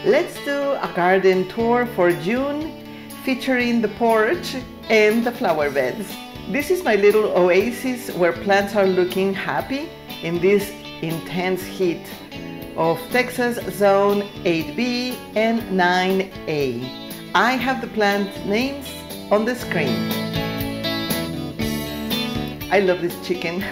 Let's do a garden tour for June featuring the porch and the flower beds. This is my little oasis where plants are looking happy in this intense heat of Texas zone 8B and 9A. I have the plant names on the screen. I love this chicken.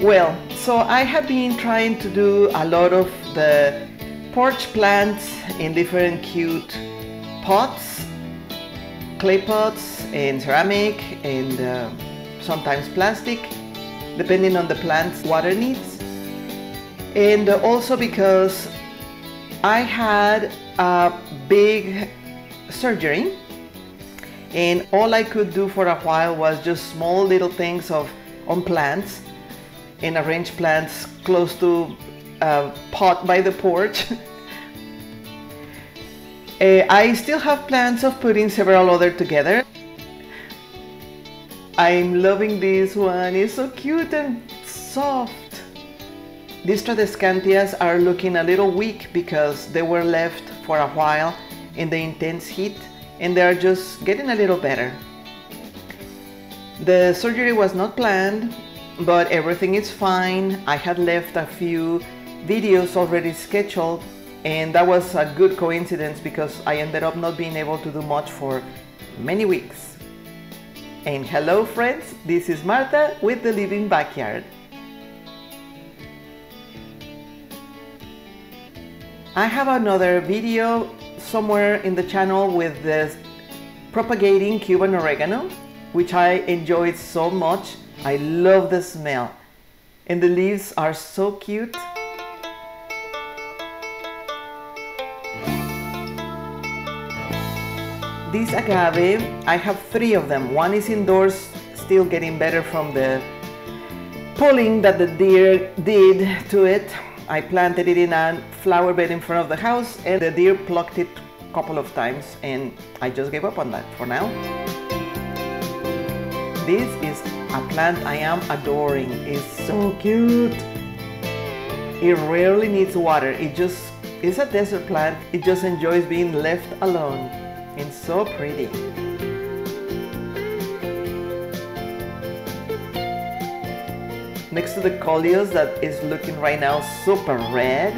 Well, so I have been trying to do a lot of the porch plants in different cute pots, clay pots and ceramic and sometimes plastic, depending on the plant's water needs. And also because I had a big surgery and all I could do for a while was just small little things on plants and arrange plants close to a pot by the porch. I still have plans of putting several other together. I'm loving this one, it's so cute and soft. These Tradescantias are looking a little weak because they were left for a while in the intense heat and they're just getting a little better. The surgery was not planned, but everything is fine. I had left a few videos already scheduled and that was a good coincidence because I ended up not being able to do much for many weeks. And hello friends, this is Marta with the Living Backyard. I have another video somewhere in the channel with this propagating Cuban oregano, which I enjoyed so much. I love the smell and the leaves are so cute. This agave, I have 3 of them. One is indoors, still getting better from the pulling that the deer did to it. I planted it in a flower bed in front of the house and the deer plucked it a couple of times and I just gave up on that for now. This is a plant I am adoring. It's so cute. It rarely needs water. It's a desert plant. It just enjoys being left alone. It's so pretty. Next to the coleus that is looking right now super red,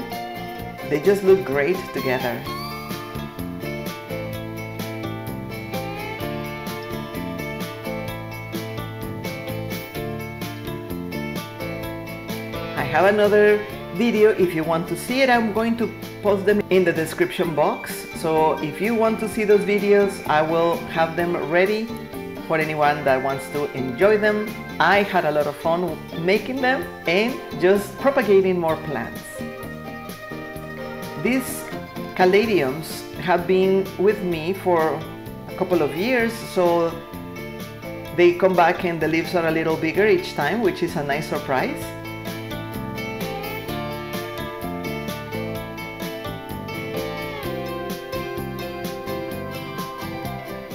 they just look great together. I have another video if you want to see it. I'm going to post them in the description box. So if you want to see those videos, I will have them ready for anyone that wants to enjoy them. I had a lot of fun making them and just propagating more plants. These caladiums have been with me for a couple of years, so they come back and the leaves are a little bigger each time, which is a nice surprise.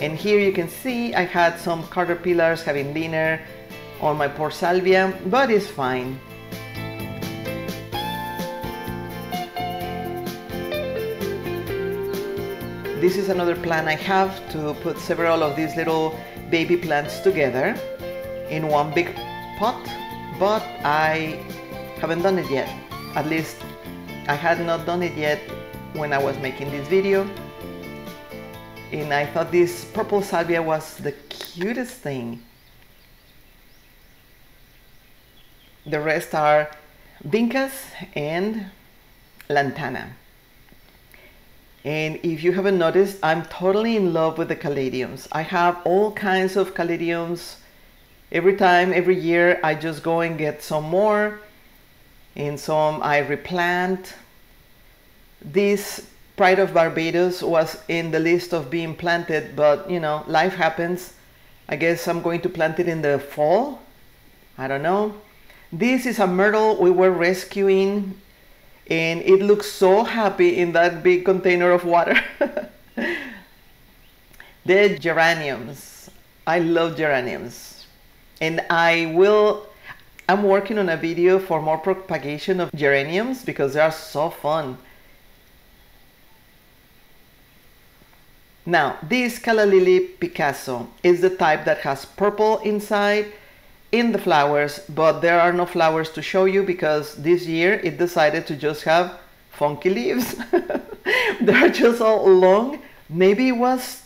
And here you can see I had some caterpillars having dinner on my porch salvia, but it's fine. This is another plan I have to put several of these little baby plants together in one big pot, but I haven't done it yet. At least I had not done it yet when I was making this video. And I thought this purple salvia was the cutest thing. The rest are vincas and lantana. And if you haven't noticed, I'm totally in love with the caladiums. I have all kinds of caladiums. Every year I just go and get some more, and some I replant. This Pride of Barbados was in the list of being planted, but you know, life happens. I guess I'm going to plant it in the fall. I don't know. This is a myrtle we were rescuing and it looks so happy in that big container of water. The geraniums. I love geraniums. And I'm working on a video for more propagation of geraniums because they are so fun. Now, this Calla Lily Picasso is the type that has purple inside in the flowers, but there are no flowers to show you because this year it decided to just have funky leaves. They're just all long. Maybe it was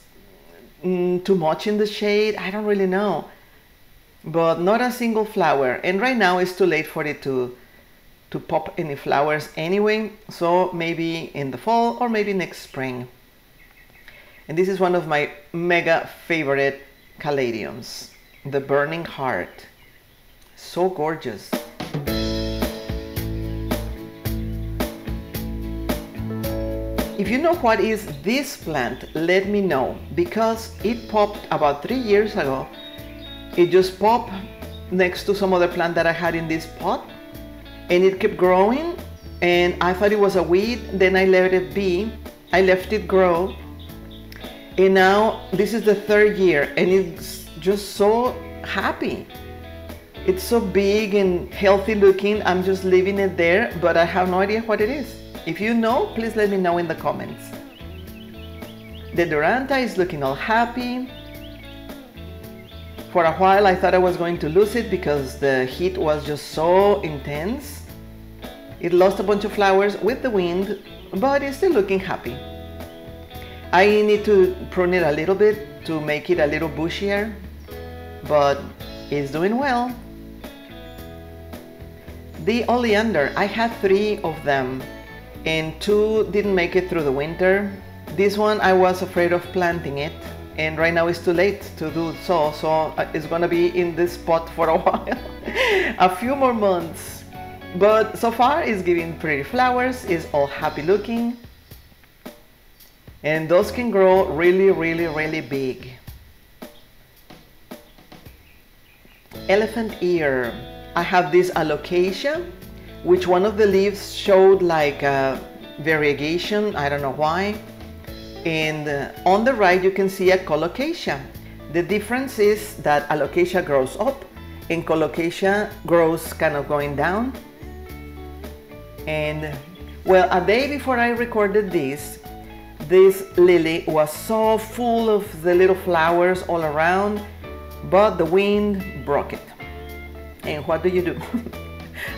too much in the shade, I don't really know. But not a single flower, and right now it's too late for it to pop any flowers anyway, so maybe in the fall or maybe next spring. And this is one of my mega favorite caladiums, the Burning Heart. So gorgeous. If you know what is this plant, let me know, because it popped about 3 years ago. It just popped next to some other plant that I had in this pot, and it kept growing, and I thought it was a weed. Then I let it be. I left it grow, and now this is the 3rd year, and it's just so happy. It's so big and healthy looking. I'm just leaving it there, but I have no idea what it is. If you know, please let me know in the comments. The Duranta is looking all happy. For a while I thought I was going to lose it because the heat was just so intense. It lost a bunch of flowers with the wind, but it's still looking happy. I need to prune it a little bit to make it a little bushier, but it's doing well. The oleander, I had 3 of them and 2 didn't make it through the winter. This one I was afraid of planting it, and right now it's too late to do so, it's gonna be in this pot for a while. A few more months, but so far it's giving pretty flowers, it's all happy looking, and those can grow really big. Elephant ear, I have this alocasia, which one of the leaves showed like a variegation, I don't know why. And on the right you can see a colocasia. The difference is that alocasia grows up and colocasia grows kind of going down. And well, a day before I recorded this lily was so full of the little flowers all around, but the wind broke it. And what do?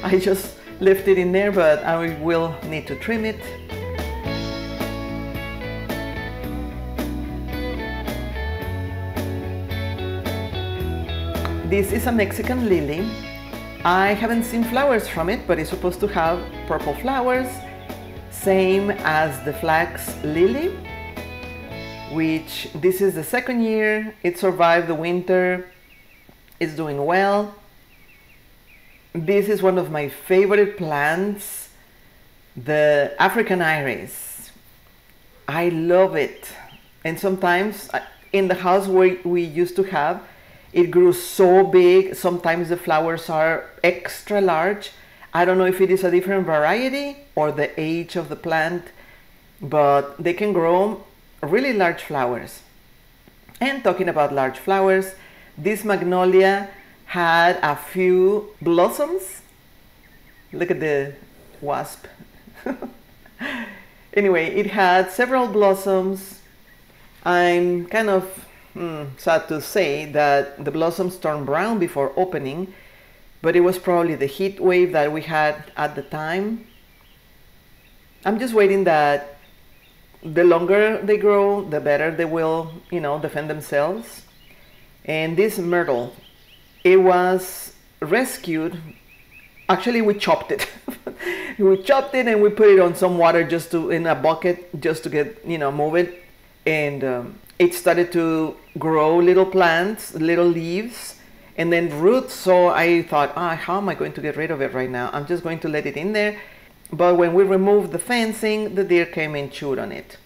I just left it in there, but I will need to trim it. This is a Mexican lily. I haven't seen flowers from it, but it's supposed to have purple flowers, same as the flax lily, which this is the 2nd year. It survived the winter. It's doing well. This is one of my favorite plants, the African iris. I love it. And sometimes in the house where we used to have, it grew so big. Sometimes the flowers are extra large. I don't know if it is a different variety or the age of the plant, but they can grow really large flowers. And talking about large flowers, this magnolia had a few blossoms. Look at the wasp. Anyway, it had several blossoms. I'm kind of sad to say that the blossoms turned brown before opening, but it was probably the heat wave that we had at the time. I'm just waiting that the longer they grow, the better they will, defend themselves. And this myrtle, it was rescued. Actually, we chopped it. We chopped it and we put it on some water in a bucket just to get, move it. And it started to grow little plants, little leaves, and then roots. So I thought, how am I going to get rid of it right now? I'm just going to let it in there. But when we removed the fencing, the deer came and chewed on it,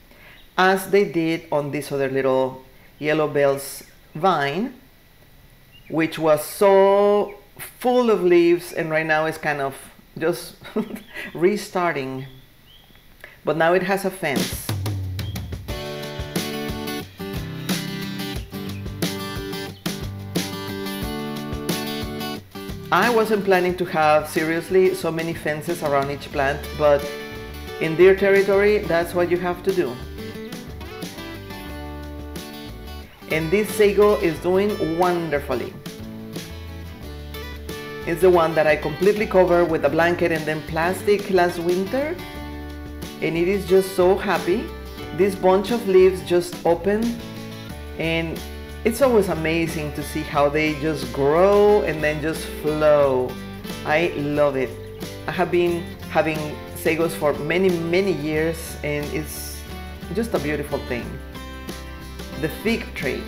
as they did on this other little yellow bells vine, which was so full of leaves, and right now it's kind of just restarting. But now it has a fence. I wasn't planning to have, seriously, so many fences around each plant, but in deer territory, that's what you have to do. and this sago is doing wonderfully. It's the one that I completely covered with a blanket and then plastic last winter, and it is just so happy. This bunch of leaves just opened, and it's always amazing to see how they just grow and then just flow. I love it. I have been having sagos for many years, and it's just a beautiful thing. The fig tree.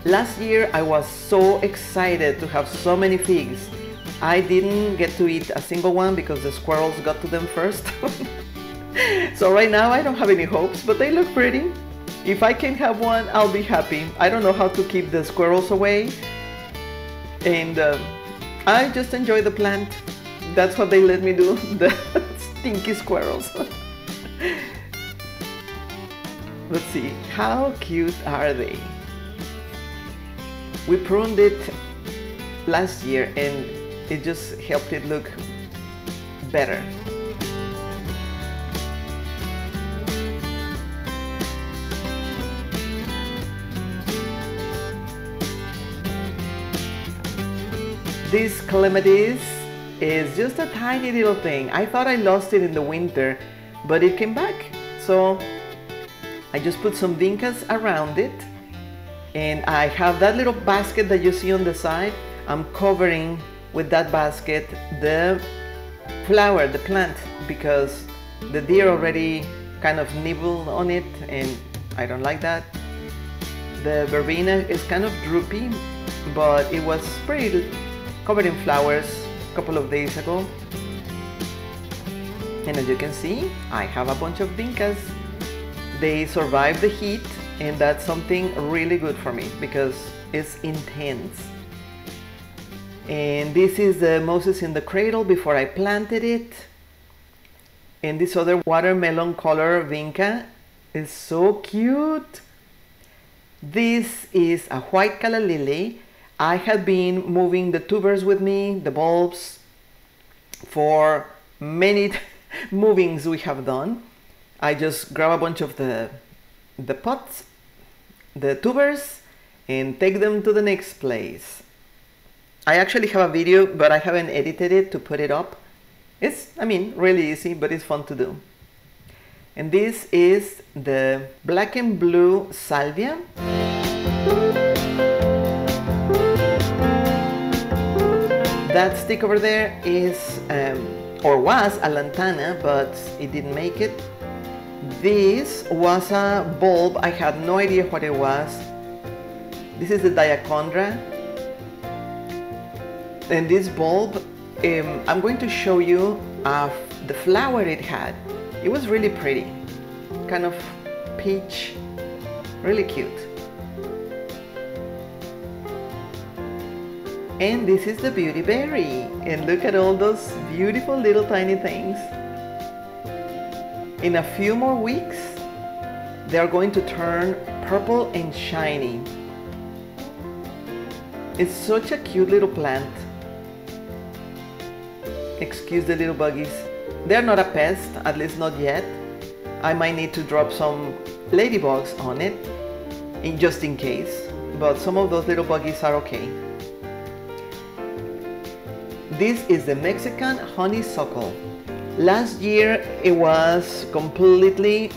Last year I was so excited to have so many figs. I didn't get to eat a single one because the squirrels got to them first. So right now I don't have any hopes, but they look pretty. If I can have one, I'll be happy. I don't know how to keep the squirrels away, and I just enjoy the plant. That's what they let me do, the stinky squirrels. Let's see, how cute are they? We pruned it last year and it just helped it look better. This clematis is just a tiny little thing. I thought I lost it in the winter, but it came back. So I just put some vincas around it, and I have that little basket that you see on the side. I'm covering with that basket the flower, the plant, because the deer already kind of nibbled on it and I don't like that. The verbena is kind of droopy, but it was pretty covered in flowers a couple of days ago. And as you can see, I have a bunch of vincas. They survive the heat, and that's something really good for me because it's intense. And this is the Moses in the cradle before I planted it. And this other watermelon color vinca is so cute. This is a white calla lily. I had been moving the tubers with me, the bulbs, for many movings we have done. I just grab a bunch of the pots, the tubers, and take them to the next place. I actually have a video, but I haven't edited it to put it up. It's, I mean, really easy, but it's fun to do. And this is the black and blue salvia. That stick over there is, or was a lantana, but it didn't make it. This was a bulb. I had no idea what it was. This is the diachondra. And this bulb, I'm going to show you the flower it had. It was really pretty, kind of peach, really cute. And this is the beauty berry. And look at all those beautiful little tiny things. In a few more weeks, they are going to turn purple and shiny. It's such a cute little plant. Excuse the little buggies. They're not a pest, at least not yet. I might need to drop some ladybugs on it, just in case, but some of those little buggies are okay. This is the Mexican honeysuckle. Last year it was completely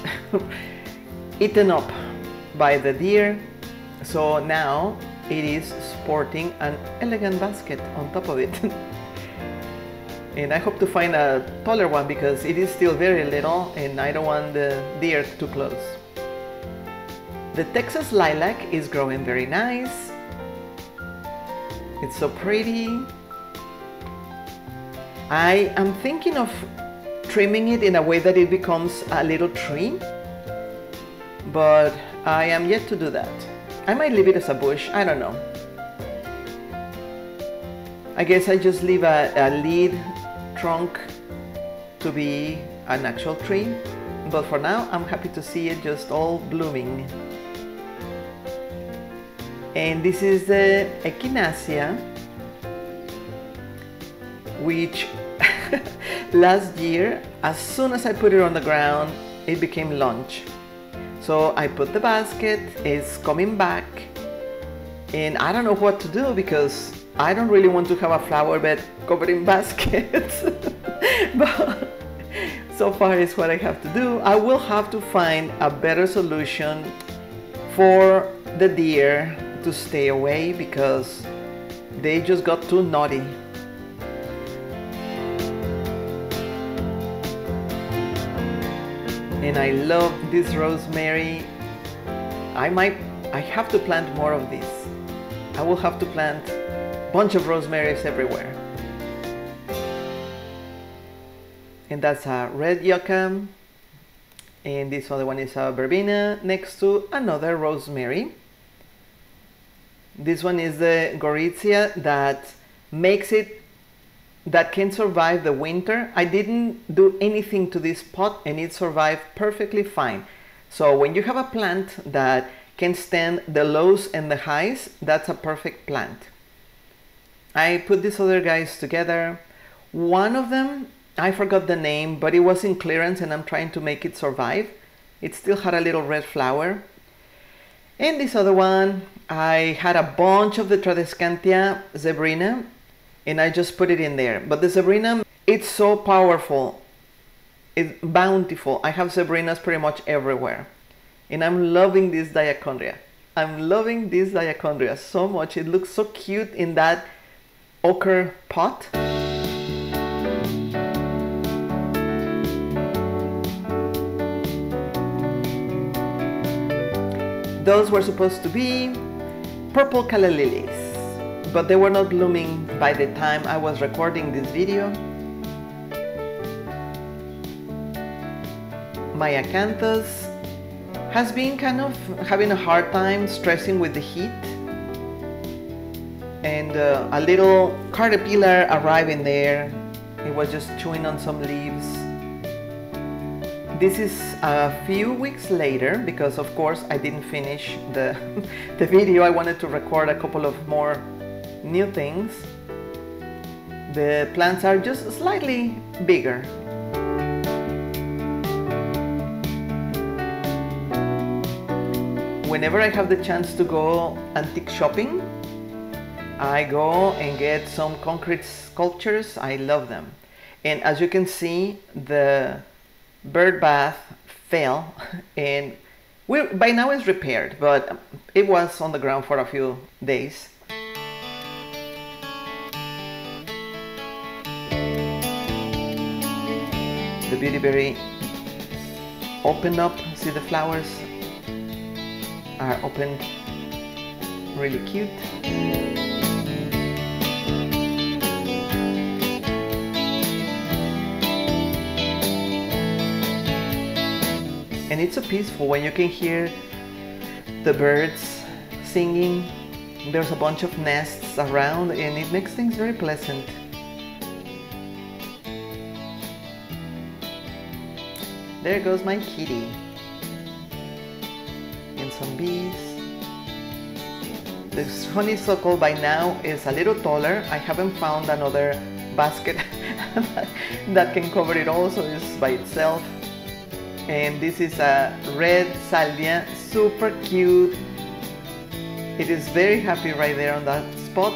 eaten up by the deer, so now it is sporting an elegant basket on top of it. And I hope to find a taller one because it is still very little and I don't want the deer too close. The Texas lilac is growing very nice. It's so pretty. I am thinking of trimming it in a way that it becomes a little tree, but I am yet to do that. I might leave it as a bush, I don't know. I guess I just leave a lead trunk to be an actual tree, but for now I'm happy to see it just all blooming. And this is the echinacea, which last year, as soon as I put it on the ground, it became lunch. So I put the basket, it's coming back, and I don't know what to do because I don't really want to have a flower bed covered in baskets. But so far it's what I have to do. I will have to find a better solution for the deer to stay away because they just got too naughty. And I love this rosemary. I have to plant more of this. I will have to plant a bunch of rosemaries everywhere. And that's a red yucca. And this other one is a verbena next to another rosemary. This one is the Gorizia that can survive the winter. I didn't do anything to this pot and it survived perfectly fine. So when you have a plant that can stand the lows and the highs, that's a perfect plant. I put these other guys together. One of them, I forgot the name, but it was in clearance and I'm trying to make it survive. It still had a little red flower. And this other one, I had a bunch of the Tradescantia zebrina and I just put it in there. But the zebrina, it's so powerful. It's bountiful. I have zebrinas pretty much everywhere. And I'm loving this diachondria. I'm loving this diachondria so much. It looks so cute in that ochre pot. Those were supposed to be purple calla lilies, but they were not blooming by the time I was recording this video. My acanthus has been kind of having a hard time stressing with the heat, and a little caterpillar arrived in there. It was just chewing on some leaves. This is a few weeks later because of course I didn't finish the video. I wanted to record a couple of more new things. The plants are just slightly bigger. Whenever I have the chance to go antique shopping, I go and get some concrete sculptures. I love them. And as you can see, the bird bath fell and by now it's repaired, but it was on the ground for a few days. The beautyberry opened up. See, the flowers are opened, really cute. And it's so peaceful when you can hear the birds singing. There's a bunch of nests around and it makes things very pleasant. There goes my kitty. And some bees. This honeysuckle by now is a little taller. I haven't found another basket that can cover it all, so it's by itself. And this is a red salvia, super cute. It is very happy right there on that spot.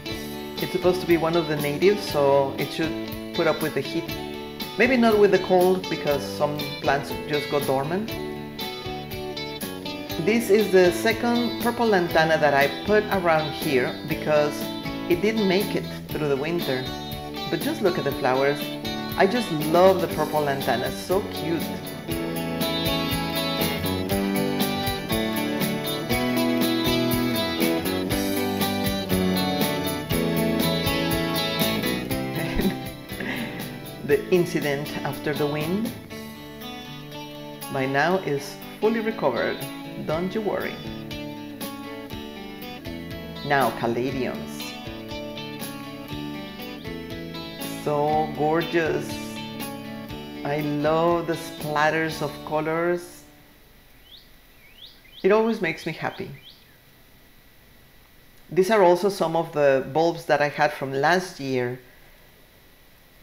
It's supposed to be one of the natives, so it should put up with the heat. Maybe not with the cold because some plants just go dormant. This is the second purple lantana that I put around here because it didn't make it through the winter. But just look at the flowers. I just love the purple lantana, so cute. The incident after the wind by now is fully recovered, don't you worry. Now caladiums. So gorgeous. I love the splatters of colors. It always makes me happy. These are also some of the bulbs that I had from last year.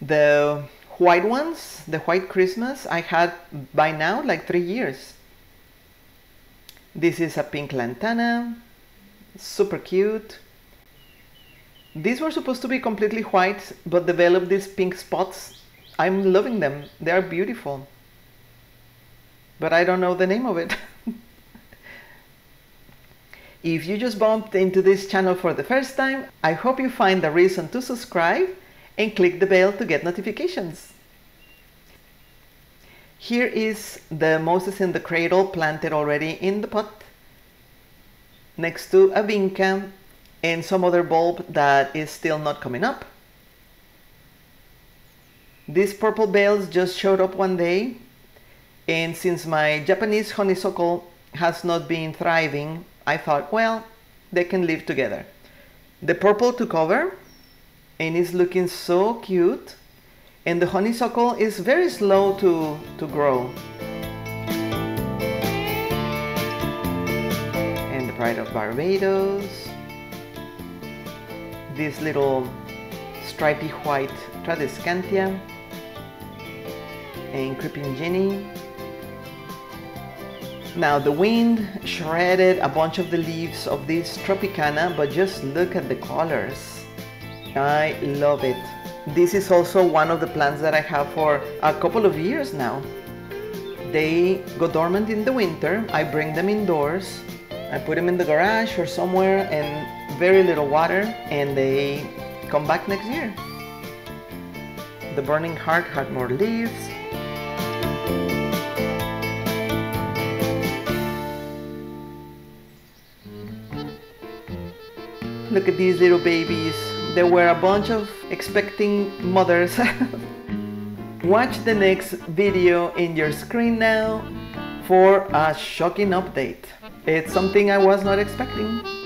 The white ones, the white Christmas, I had by now like 3 years. This is a pink lantana, super cute. These were supposed to be completely white, but developed these pink spots. I'm loving them, they are beautiful. But I don't know the name of it. If you just bumped into this channel for the first time, I hope you find a reason to subscribe and click the bell to get notifications. Here is the Moses in the cradle planted already in the pot, next to a vinca and some other bulb that is still not coming up. These purple bells just showed up one day, and since my Japanese honeysuckle has not been thriving, I thought, well, they can live together. The purple took over and is looking so cute, and the honeysuckle is very slow to grow. And the Pride of Barbados, this little stripy white Tradescantia, and Creeping Jenny. Now the wind shredded a bunch of the leaves of this Tropicana, but just look at the colors. I love it. This is also one of the plants that I have for a couple of years now. They go dormant in the winter. I bring them indoors. I put them in the garage or somewhere and very little water, and they come back next year. The Burning Heart had more leaves. Look at these little babies. There were a bunch of expecting mothers. Watch the next video in your screen now for a shocking update. It's something I was not expecting.